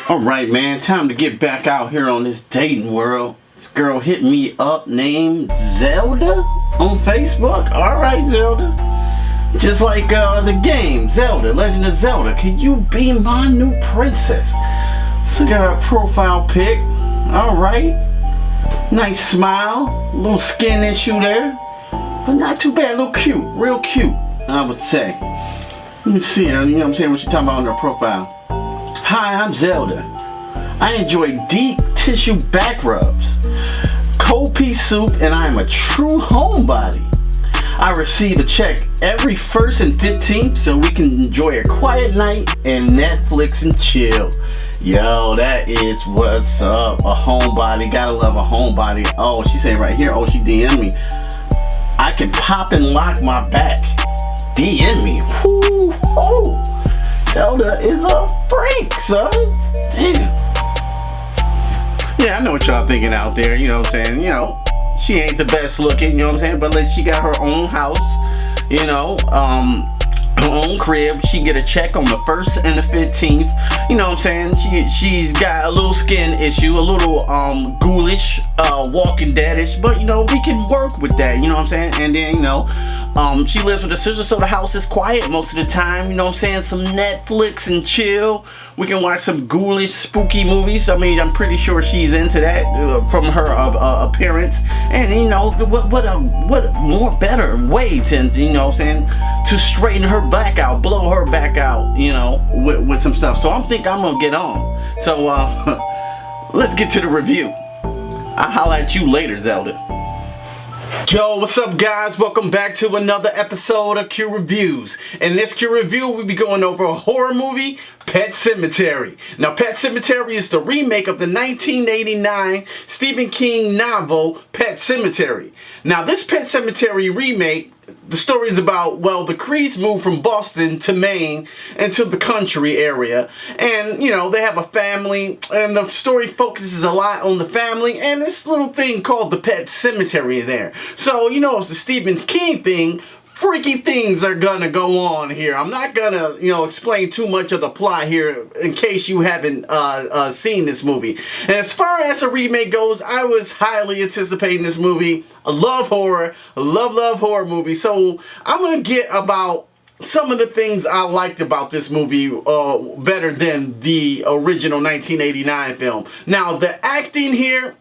Alright, man, time to get back out here on this dating world. This girl hit me up named Zelda on Facebook. Alright, Zelda. Just like the game, Zelda, Legend of Zelda. Can you be my new princess? So got a profile pic. Alright. Nice smile. Little skin issue there. But not too bad. A little cute. Real cute, I would say. Let me see. You know what I'm saying? What she talking about on her profile. Hi, I'm Zelda. I enjoy deep tissue back rubs, cold pea soup, and I am a true homebody. I receive a check every 1st and 15th so we can enjoy a quiet night and Netflix and chill. Yo, that is what's up. A homebody. Gotta love a homebody. Oh, she saying right here. Oh, she DM me. I can pop and lock my back. DM me. Woo, oh. Zelda is a freak, son. Damn. Yeah, I know what y'all thinking out there, you know what I'm saying? You know, she ain't the best looking, you know what I'm saying? But like, she got her own house, you know, her own crib. She get a check on the 1st and the 15th. You know what I'm saying? She's got a little skin issue, a little ghoulish, Walking Deadish, but you know, we can work with that, you know what I'm saying? And then, you know, she lives with her sister, so the house is quiet most of the time, you know what I'm saying? Some Netflix and chill. We can watch some ghoulish, spooky movies. I mean, I'm pretty sure she's into that from her appearance. And you know, what more better way to, you know what I'm saying, to straighten her back out, blow her back out, you know, with some stuff. So I'm gonna get on. So let's get to the review. I'll holler at you later, Zelda. Yo, what's up, guys? Welcome back to another episode of Q Reviews. In this Q Review, we'll be going over a horror movie, Pet Sematary. Now, Pet Sematary is the remake of the 1989 Stephen King novel, Pet Sematary. Now, this Pet Sematary remake, the story is about, well, the Creeds moved from Boston to Maine into the country area. And, you know, they have a family, and the story focuses a lot on the family and this little thing called the Pet Cemetery there. So, you know, it's the Stephen King thing. Freaky things are gonna go on here. I'm not gonna, you know, explain too much of the plot here in case you haven't seen this movie. And as far as a remake goes, I was highly anticipating this movie. I love horror. I love horror movies. So I'm gonna get about some of the things I liked about this movie better than the original 1989 film. Now, the acting here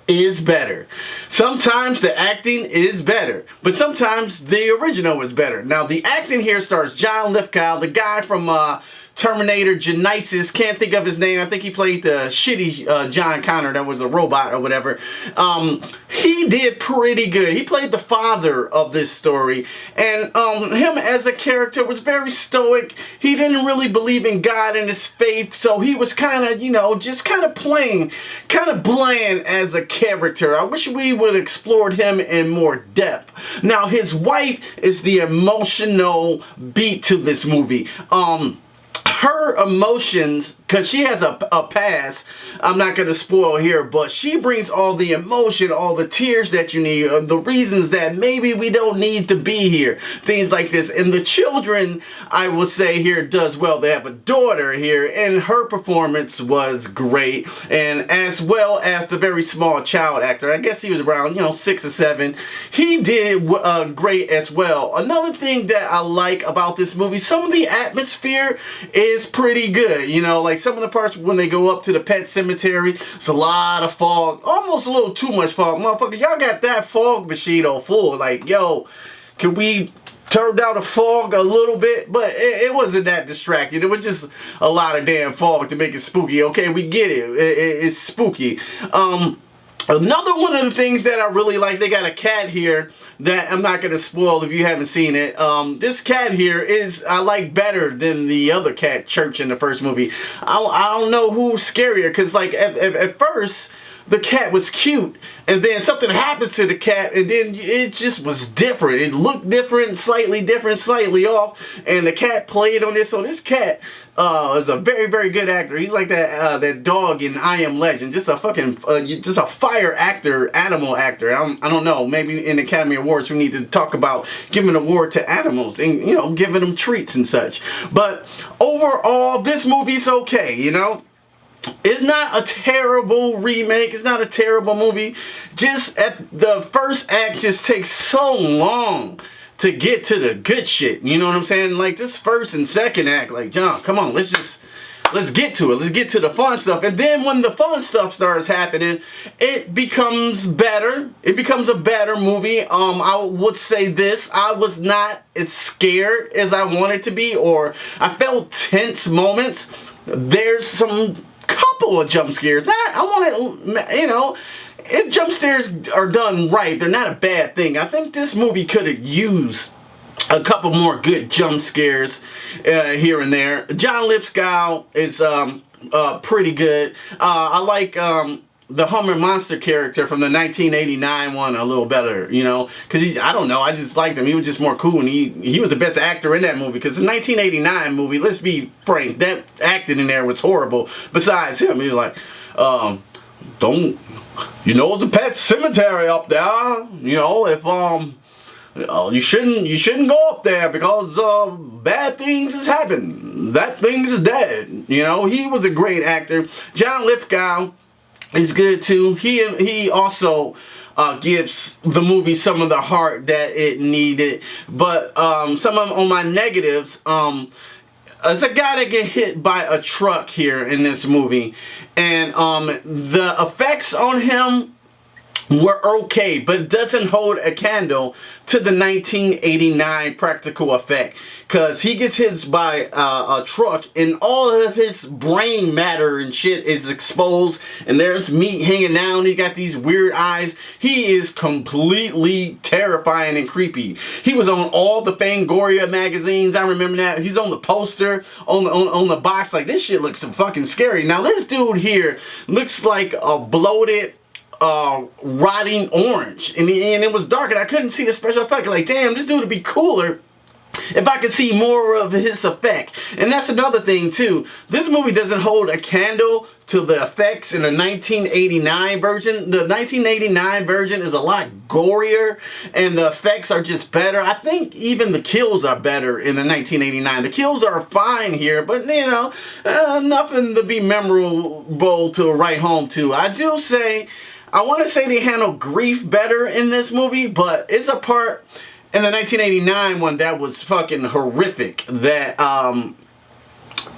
is better. Sometimes the acting is better, but sometimes the original is better. Now, the acting here stars John Lithgow, the guy from Terminator Genisys. Can't think of his name. I think he played the shitty John Connor that was a robot or whatever. He did pretty good. He played the father of this story, and him as a character was very stoic. He didn't really believe in God and his faith, so he was kind of, you know, just kind of plain, kind of bland as a character. I wish we would have explored him in more depth. Now, his wife is the emotional beat to this movie. Her emotions, because she has a past, I'm not going to spoil here, but she brings all the emotion, all the tears that you need, the reasons that maybe we don't need to be here, things like this. And the children, I will say here, does well. They have a daughter here, and her performance was great, and as well as the very small child actor. I guess he was around, you know, 6 or 7. He did great as well. Another thing that I like about this movie, some of the atmosphere is pretty good. You know, like some of the parts when they go up to the Pet Cemetery, it's a lot of fog, almost a little too much fog. Motherfucker, y'all got that fog machine on full. Like, yo, can we turn down the fog a little bit? But it wasn't that distracting. It was just a lot of damn fog to make it spooky. Okay, we get it. It's spooky. Another one of the things that I really like, they got a cat here that I'm not going to spoil if you haven't seen it. This cat here is, I like better than the other cat, Church, in the first movie. I don't know who's scarier, because like at first, the cat was cute, and then something happens to the cat, and then it just was different. It looked different, slightly off, and the cat played on this. So this cat is a very good actor. He's like that dog in I Am Legend, just a fucking just a fire actor, animal actor. I don't know. Maybe in Academy Awards we need to talk about giving an award to animals and, you know, giving them treats and such. But overall, this movie's okay. You know. It's not a terrible remake. It's not a terrible movie. Just at the first act just takes so long to get to the good shit. You know what I'm saying? Like this first and second act, like John, come on, let's get to it. Let's get to the fun stuff. And then when the fun stuff starts happening, it becomes better. It becomes a better movie. I would say this. I was not as scared as I wanted to be, or I felt tense moments. There's some couple of jump scares. I wanted, you know, if jump scares are done right, they're not a bad thing. I think this movie could have used a couple more good jump scares here and there. John Lithgow is pretty good. I like the Hummer Monster character from the 1989 one a little better, you know, because I don't know, I just liked him. He was just more cool, and he was the best actor in that movie, because the 1989 movie, let's be frank, that acting in there was horrible. Besides him, he was like, don't, you know, it's a pet cemetery up there, you know, if you shouldn't go up there because bad things has happened. That thing is dead. You know, he was a great actor. John Lithgow is good too. He also gives the movie some of the heart that it needed. But some of on my negatives, there's a guy that get hit by a truck here in this movie, and the effects on him were okay, but it doesn't hold a candle to the 1989 practical effect, because he gets hit by a truck and all of his brain matter and shit is exposed, and there's meat hanging down. He got these weird eyes. He is completely terrifying and creepy. He was on all the Fangoria magazines. I remember that. He's on the poster, on the box. Like, this shit looks so fucking scary. Now this dude here looks like a bloated rotting orange, and it was dark, and I couldn't see the special effect. Like, damn, this dude would be cooler if I could see more of his effect. And that's another thing too. This movie doesn't hold a candle to the effects in the 1989 version. The 1989 version is a lot gorier, and the effects are just better. I think even the kills are better in the 1989. The kills are fine here, but you know, nothing to be memorable to write home to. I want to say they handle grief better in this movie, but it's a part in the 1989 one that was fucking horrific. That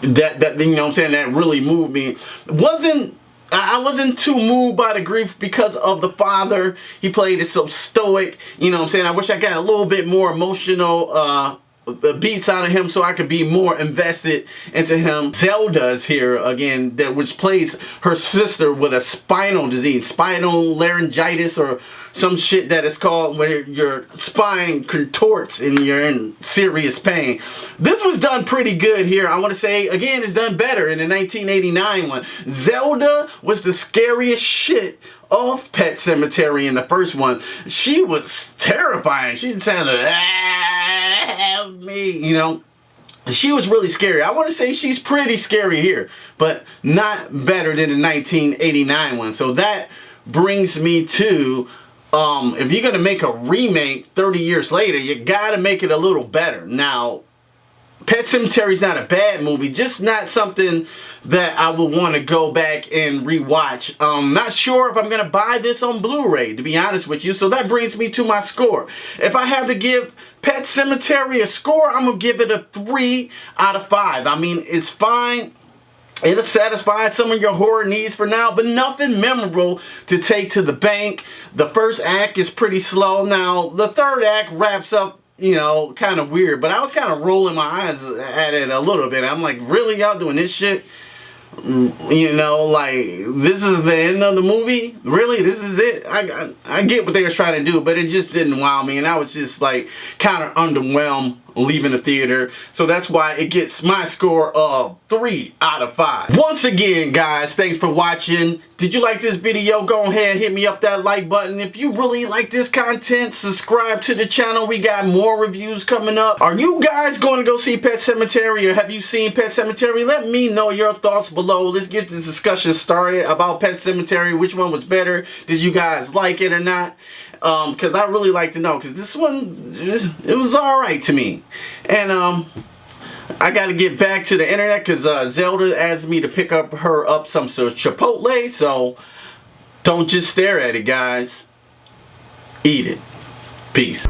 that you know what I'm saying, that really moved me. I wasn't too moved by the grief because of the father. He played it so stoic. You know what I'm saying? I wish I got a little bit more emotional beats out of him so I could be more invested into him. Zelda's here again, which plays her sister with a spinal disease, spinal laryngitis, or some shit that is called where your spine contorts and you're in serious pain. This was done pretty good here. I want to say again, it's done better in the 1989 one. Zelda was the scariest shit of Pet Sematary in the first one. She was terrifying. She sounded, help me, you know. She was really scary. I want to say she's pretty scary here, but not better than the 1989 one. So that brings me to, if you're going to make a remake 30 years later, you got to make it a little better. Now, Pet Sematary is not a bad movie, just not something that I would want to go back and rewatch. Not sure if I'm going to buy this on Blu-ray, to be honest with you. So that brings me to my score. If I had to give Pet Sematary a score, I'm going to give it a 3 out of 5. I mean, it's fine. It'll satisfy some of your horror needs for now, but nothing memorable to take to the bank. The first act is pretty slow. Now, the third act wraps up, you know, kind of weird, but I was kind of rolling my eyes at it a little bit. I'm like, really, y'all doing this shit? You know, like, this is the end of the movie? Really? This is it? I get what they were trying to do, but it just didn't wow me, and I was just like kind of underwhelmed leaving the theater. So that's why it gets my score of 3 out of 5. Once again, guys, thanks for watching. Did you like this video? Go ahead and hit me up that like button. If you really like this content, subscribe to the channel. We got more reviews coming up. Are you guys going to go see Pet Sematary, or have you seen Pet Sematary? Let me know your thoughts below. Let's get the discussion started about Pet Sematary. Which one was better? Did you guys like it or not? Because I really like to know, because this one, it was alright to me. And I gotta get back to the internet because Zelda asked me to pick her up some Chipotle. So don't just stare at it, guys. Eat it. Peace.